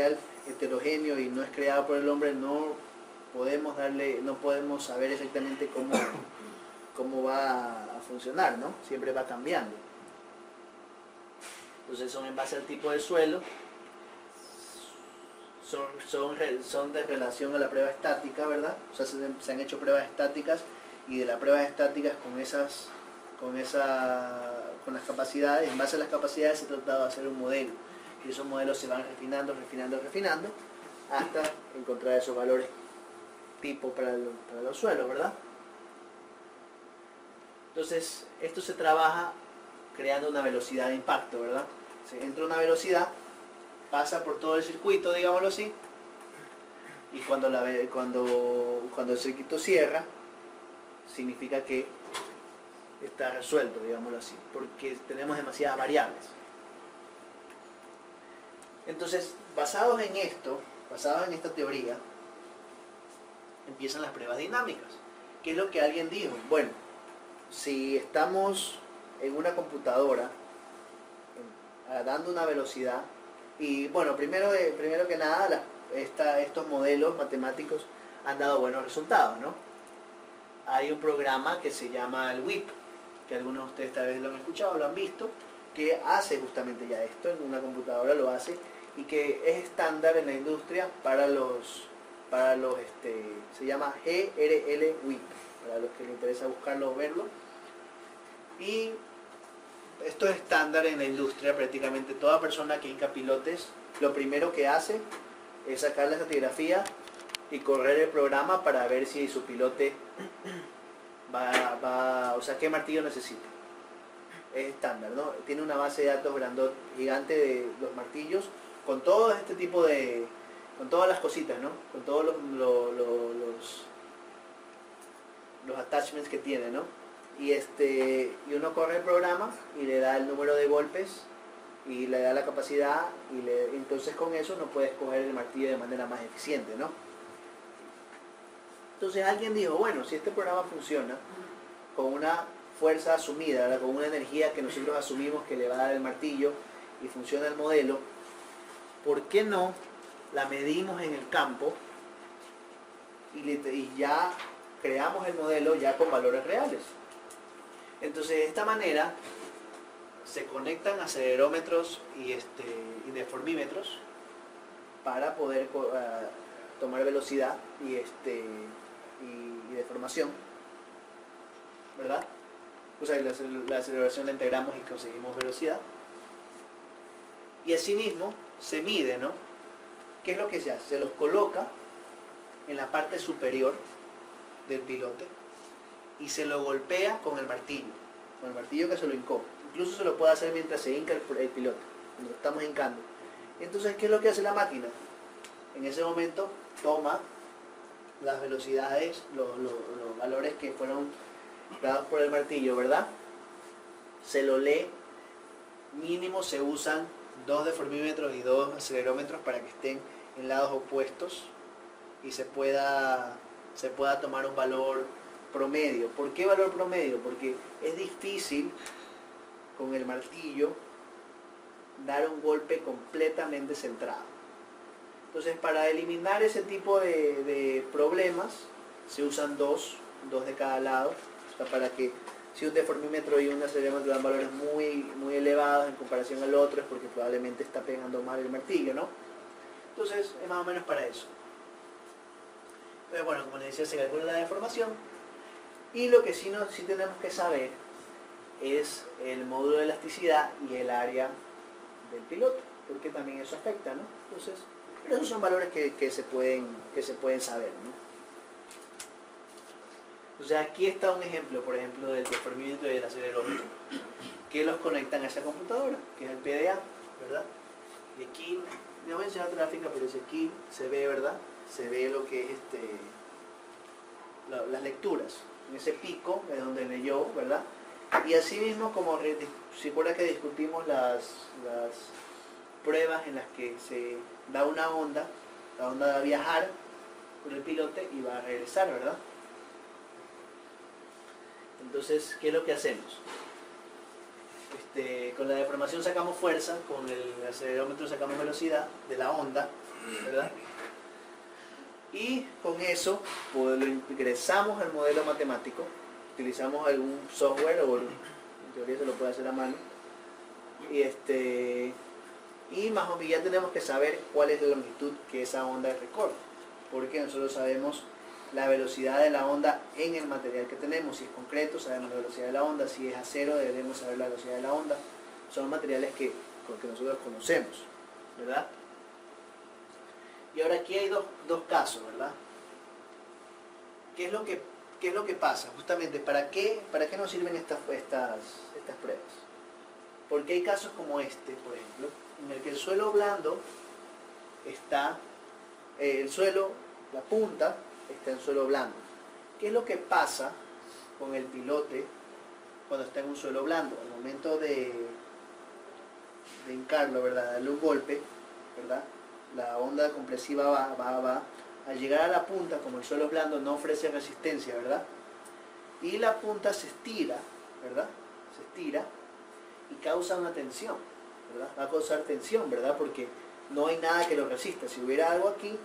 material heterogéneo y no es creado por el hombre, no podemos saber exactamente cómo va a funcionar, ¿no? Siempre va cambiando. Entonces son en base al tipo de suelo, son de relación a la prueba estática, ¿verdad? O sea, se han hecho pruebas estáticas y de las pruebas estáticas con las capacidades, en base a las capacidades se ha tratado de hacer un modelo. Y esos modelos se van refinando hasta encontrar esos valores tipo para los suelos, ¿verdad? Entonces, esto se trabaja creando una velocidad de impacto, ¿verdad? Se entra una velocidad, pasa por todo el circuito, digámoslo así, y cuando el circuito cierra, significa que está resuelto, digámoslo así, porque tenemos demasiadas variables. Entonces, basados en esta teoría, empiezan las pruebas dinámicas. ¿Qué es lo que alguien dijo? Bueno, si estamos en una computadora dando una velocidad, y bueno, primero que nada, estos modelos matemáticos han dado buenos resultados, ¿no? Hay un programa que se llama el WIP, que algunos de ustedes tal vez lo han escuchado, lo han visto, que hace justamente ya esto, en una computadora lo hace, y que es estándar en la industria se llama GRL WIP, para los que les interesa buscarlo o verlo. Y esto es estándar en la industria. Prácticamente toda persona que inca pilotes, lo primero que hace es sacar la estratigrafía y correr el programa para ver si su pilote o sea, qué martillo necesita. Es estándar, ¿no? Tiene una base de datos gigante de los martillos, con todo este tipo con todas las cositas, ¿no? Con todos los attachments que tiene, ¿no? Y uno corre el programa y le da el número de golpes y le da la capacidad entonces con eso no puedes coger el martillo de manera más eficiente, ¿no? Entonces alguien dijo, bueno, si este programa funciona con una fuerza asumida, ¿verdad? Con una energía que nosotros asumimos que le va a dar el martillo y funciona el modelo, ¿por qué no la medimos en el campo y ya creamos el modelo ya con valores reales? Entonces de esta manera se conectan acelerómetros y deformímetros para poder tomar velocidad y deformación, ¿verdad? O sea, la aceleración la integramos y conseguimos velocidad. Y asimismo se mide, ¿no? ¿Qué es lo que se hace? Se los coloca en la parte superior del pilote y se lo golpea con el martillo que se lo hincó. Incluso se lo puede hacer mientras se hinca el piloto, cuando lo estamos hincando. Entonces, ¿qué es lo que hace la máquina? En ese momento toma las velocidades, los valores que fueron dados por el martillo, ¿verdad? Se lo lee, mínimo se usan 2 deformímetros y 2 acelerómetros para que estén en lados opuestos y se pueda tomar un valor promedio. ¿Por qué valor promedio? Porque es difícil con el martillo dar un golpe completamente centrado. Entonces, para eliminar ese tipo de problemas se usan dos de cada lado, o sea, para que si un deformímetro y un acelerómetro dan valores muy elevados en comparación al otro, es porque probablemente está pegando mal el martillo, ¿no? Entonces es más o menos para eso. Entonces, bueno, como les decía, se calcula la deformación, y lo que sí tenemos que saber es el módulo de elasticidad y el área del piloto, porque también eso afecta, ¿no? Entonces, pero esos son valores que se pueden saber, ¿no? Entonces aquí está un ejemplo, por ejemplo, del deformímetro y del acelerómetro, que los conectan a esa computadora, que es el PDA, ¿verdad? Y aquí, no voy a enseñar otra gráfica, pero aquí se ve, ¿verdad? Se ve lo que es las lecturas. En ese pico es donde leyó, ¿verdad? Y así mismo, como si fuera que discutimos las pruebas en las que se da una onda, la onda va a viajar con el pilote y va a regresar, ¿verdad? Entonces, ¿qué es lo que hacemos? Con la deformación sacamos fuerza, con el acelerómetro sacamos velocidad de la onda, ¿verdad? Y con eso pues, lo ingresamos al modelo matemático, utilizamos algún software o en teoría se lo puede hacer a mano y más o menos ya tenemos que saber cuál es la longitud que esa onda recorre, porque nosotros sabemos la velocidad de la onda en el material que tenemos. Si es concreto sabemos la velocidad de la onda, si es acero debemos saber la velocidad de la onda. Son materiales que nosotros conocemos, ¿verdad? Y ahora aquí hay dos casos, ¿verdad? ¿Qué es lo que pasa? Justamente, ¿para qué nos sirven estas pruebas? Porque hay casos como este, por ejemplo, en el que el suelo blando está, la punta está en suelo blando. ¿Qué es lo que pasa con el pilote cuando está en un suelo blando? Al momento de hincarlo, ¿verdad? Darle un golpe, ¿verdad? La onda compresiva va. Al llegar a la punta, como el suelo es blando, no ofrece resistencia, ¿verdad? Y la punta se estira, ¿verdad? Se estira y causa una tensión, ¿verdad? Va a causar tensión, ¿verdad? Porque no hay nada que lo resista. Si hubiera algo aquí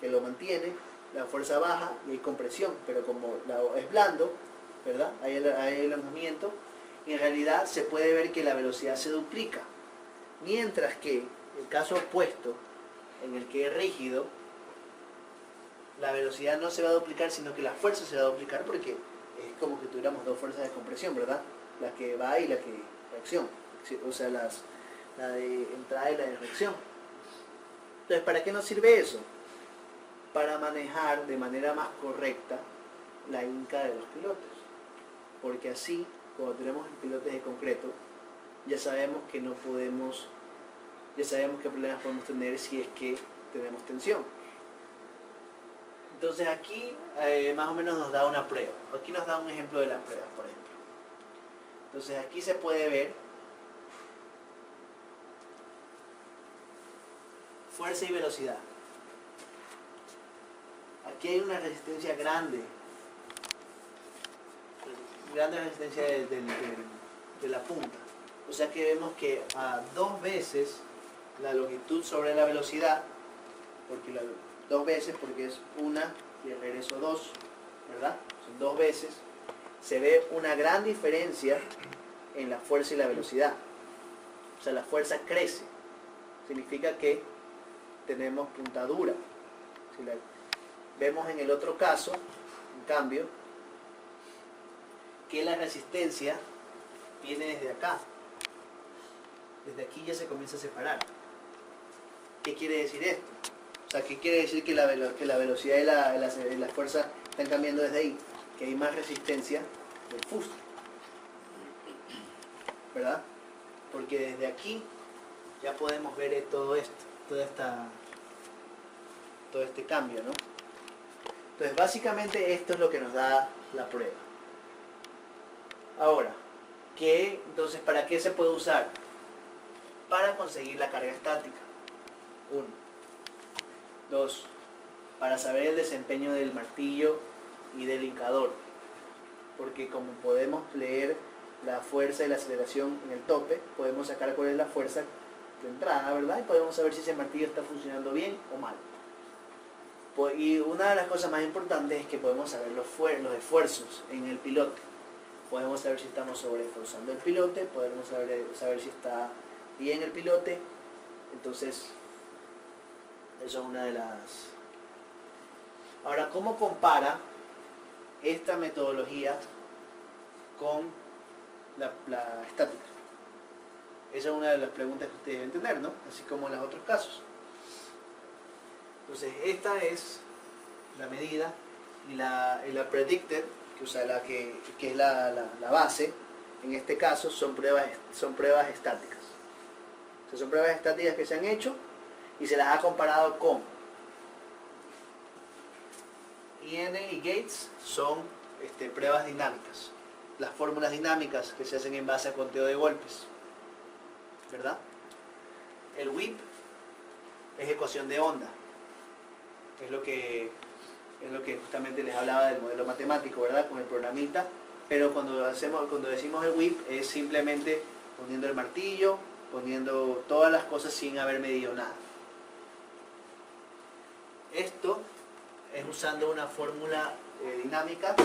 que lo mantiene, la fuerza baja y hay compresión, pero como es blando, ¿verdad? Hay el movimiento, y en realidad se puede ver que la velocidad se duplica. Mientras que el caso opuesto, en el que es rígido, la velocidad no se va a duplicar, sino que la fuerza se va a duplicar, porque es como que tuviéramos dos fuerzas de compresión, ¿verdad? La que va y la que reacción, o sea, la de entrada y la de reacción. Entonces, ¿para qué nos sirve eso? Para manejar de manera más correcta la hinca de los pilotes, porque así, cuando tenemos pilotes de concreto, ya sabemos que no podemos, ya sabemos qué problemas podemos tener si es que tenemos tensión. Entonces aquí más o menos nos da una prueba. Aquí nos da un ejemplo de las pruebas, por ejemplo. Entonces aquí se puede ver fuerza y velocidad. Aquí hay una resistencia grande resistencia de la punta. O sea que vemos que a 2 veces la longitud sobre la velocidad, porque 2 veces porque es una y el regreso 2, ¿verdad? Son 2 veces. Se ve una gran diferencia en la fuerza y la velocidad. O sea, la fuerza crece. Significa que tenemos puntadura. Vemos en el otro caso, en cambio, que la resistencia viene desde acá. Desde aquí ya se comienza a separar. ¿Qué quiere decir esto? O sea, ¿qué quiere decir que la velocidad y la fuerza están cambiando desde ahí? Que hay más resistencia del fuste, ¿verdad? Porque desde aquí ya podemos ver todo esto, todo este cambio, ¿no? Entonces, básicamente esto es lo que nos da la prueba. Ahora, entonces, ¿para qué se puede usar? Para conseguir la carga estática. 1. 2. Para saber el desempeño del martillo y del hincador. Porque como podemos leer la fuerza y la aceleración en el tope, podemos sacar cuál es la fuerza de entrada, ¿verdad? Y podemos saber si ese martillo está funcionando bien o mal. Y una de las cosas más importantes es que podemos saber los esfuerzos en el pilote. Podemos saber si estamos sobreesforzando el pilote, podemos saber si está bien el pilote. Entonces, eso es una de las... Ahora, ¿cómo compara esta metodología con la estática? Esa es una de las preguntas que ustedes deben tener, ¿no? Así como en los otros casos. Entonces, esta es la medida y la predicted, que es la base. En este caso son pruebas estáticas. O sea, son pruebas estáticas que se han hecho y se las ha comparado con IN y Gates. Son pruebas dinámicas, las fórmulas dinámicas que se hacen en base a conteo de golpes, ¿verdad? El WIP es ecuación de onda, es lo que justamente les hablaba del modelo matemático, ¿verdad? Con el programita. Pero cuando decimos el WIP es simplemente poniendo el martillo, poniendo todas las cosas sin haber medido nada. Esto es usando una fórmula dinámica,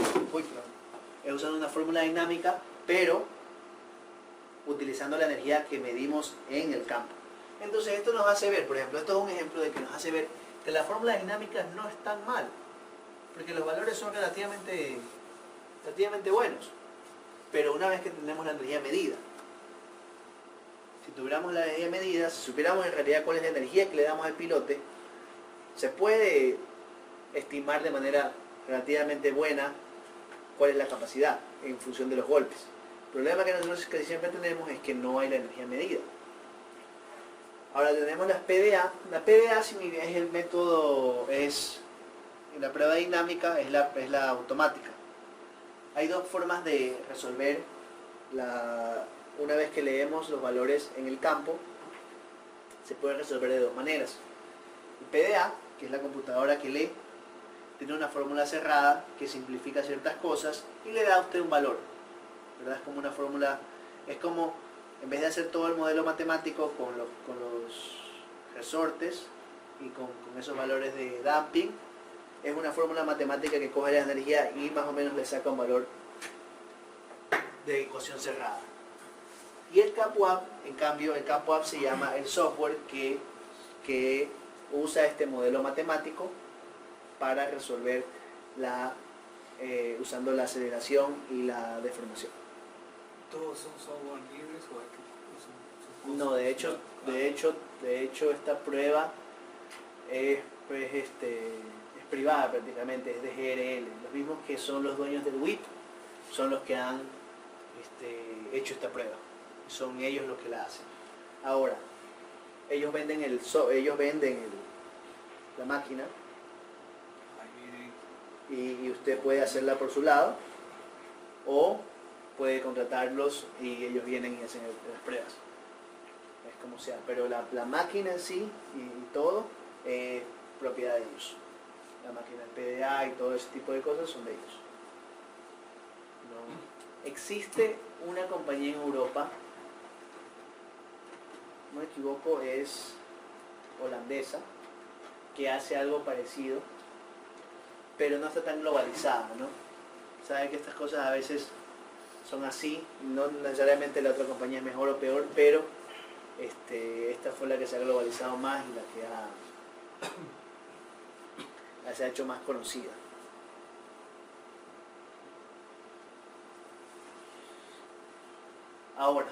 es usando una fórmula dinámica, pero utilizando la energía que medimos en el campo. Entonces esto nos hace ver, por ejemplo, esto es un ejemplo de que nos hace ver que las fórmulas dinámicas no están mal, porque los valores son relativamente buenos, pero una vez que tenemos la energía medida, si tuviéramos la energía medida, si supiéramos en realidad cuál es la energía que le damos al pilote, se puede estimar de manera relativamente buena cuál es la capacidad en función de los golpes. El problema que nosotros casi siempre tenemos es que no hay la energía medida. Ahora tenemos las PDA. La PDA es el método, en la prueba dinámica es la automática. Hay dos formas de resolver una vez que leemos los valores en el campo, se puede resolver de dos maneras. El PDA, que es la computadora que lee, tiene una fórmula cerrada que simplifica ciertas cosas y le da a usted un valor, ¿verdad? Es como una fórmula, es como, en vez de hacer todo el modelo matemático con los resortes y con esos valores de damping, es una fórmula matemática que coge la energía y más o menos le saca un valor de ecuación cerrada. Y el CAPWAP, en cambio, el CAPWAP se llama el software que usa este modelo matemático para resolver usando la aceleración y la deformación. ¿Todos son software libres o hay que No, de hecho esta prueba es privada prácticamente, es de GRL. Los mismos que son los dueños del WIP son los que han hecho esta prueba. Son ellos los que la hacen. Ahora, ellos venden la máquina y usted puede hacerla por su lado o puede contratarlos y ellos vienen y hacen las pruebas. Es como sea, pero la máquina en sí y todo es propiedad de ellos. La máquina, el PDA y todo ese tipo de cosas son de ellos. No. Existe una compañía en Europa, no me equivoco, es holandesa, que hace algo parecido, pero no está tan globalizada, ¿no? Sabe que estas cosas a veces son así, no necesariamente la otra compañía es mejor o peor, pero esta fue la que se ha globalizado más y la que se ha hecho más conocida. Ahora,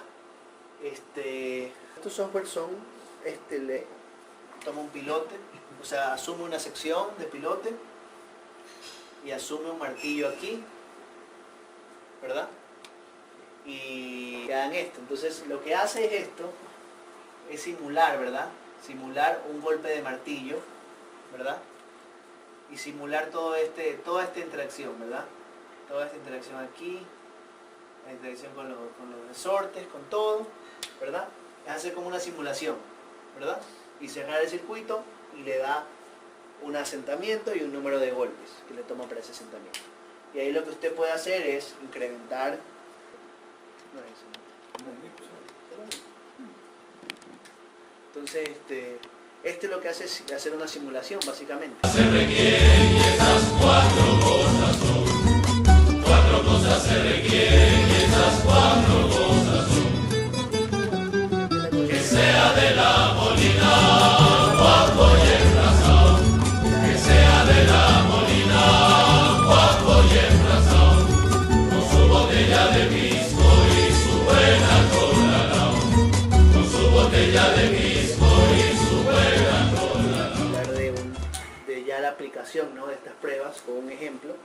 estos software son, toma un pilote, o sea, asume una sección de pilote y asume un martillo aquí, ¿verdad? Y hagan esto. Entonces, lo que hace es esto, es simular, ¿verdad? Simular un golpe de martillo, ¿verdad? Y simular toda esta interacción, ¿verdad? Toda esta interacción aquí, la interacción con los resortes, con todo, ¿verdad? Es hacer como una simulación, ¿verdad? Y cerrar el circuito y le da un asentamiento y un número de golpes que le toma para ese asentamiento. Y ahí lo que usted puede hacer es incrementar. Entonces, esto lo que hace es hacer una simulación, básicamente. Se requieren y esas cuatro cosas se requieren y esas cuatro cosas son. Que sea de la molina, guapo y emplazado. Que sea de la molina, guapo y emplazado. Con su botella de pisco y su buena colorao. Con su botella de pisco y su buena colorao. De ya la aplicación, ¿no?, de estas pruebas con un ejemplo.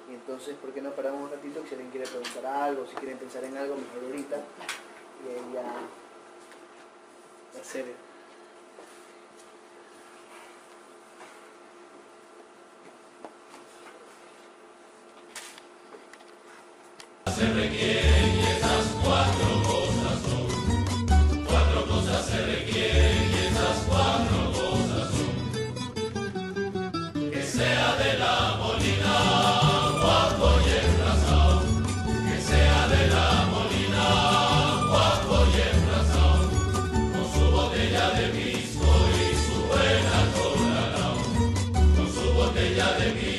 Y entonces, ¿por qué no paramos un ratito? Si alguien quiere preguntar algo, si quieren pensar en algo, mejor ahorita. Y ahí ya hacer. Se requieren y esas cuatro cosas son. Cuatro cosas se requieren y esas cuatro cosas son. Que sea de la molina, guapo y emplazado. Que sea de la molina, guapo y emplazado. Con su botella de pisco y su buena colorao. vida de mí.